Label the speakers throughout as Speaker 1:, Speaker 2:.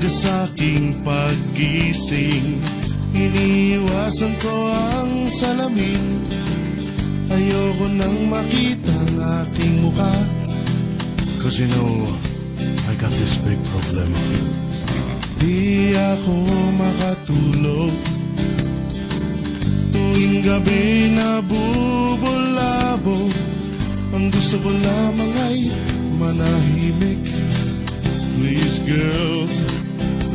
Speaker 1: Umaga sa'king paggising, iniiwasan ko ang salamin. Ayoko nang makita ang aking mukha, 'cause you know, I got this big problem. Di ako makatulog tuwing gabi na bubulabog. Ang gusto ko lamang ay manahimik. Please girls,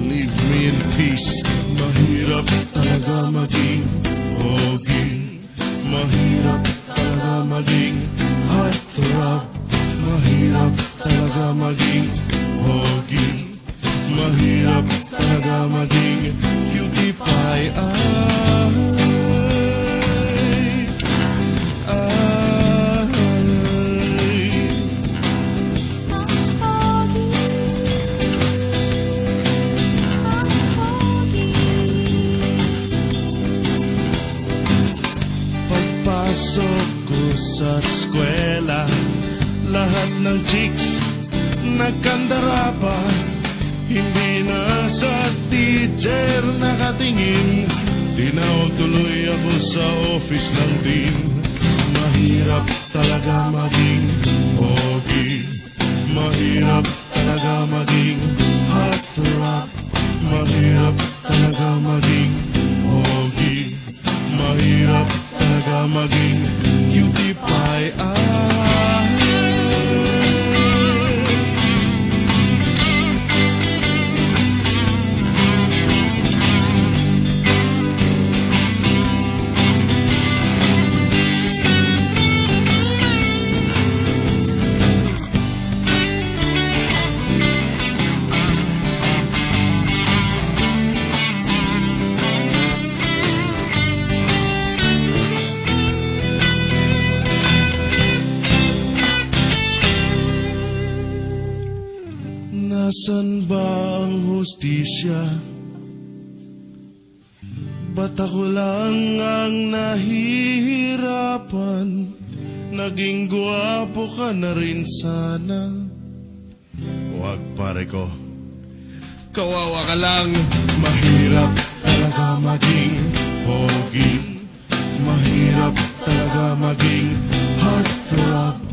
Speaker 1: leave me in peace. Mahirap talaga maging pogi. Mahirap talaga maging heartthrob. Mahirap talaga maging pogi. Mahirap talaga maging cutie pie. Pagpasok ko sa eskwela, lahat ng chicks nagkandara pa. Hindi na sa teacher nakatingin, tinawag tuloy ako sa office ng dean. Mahirap talaga maging pogi. Mahirap talaga maging heartthrob. Mahirap talaga maging pogi. Mahirap talaga maging cutie pie. Nasaan ba ang hustisya? Ba't ako lang ang nahihirapan? Naging gwapo ka na rin sana. Wag pare ko, kawawa ka lang. Mahirap talaga maging pogi. Mahirap talaga maging heartthrob.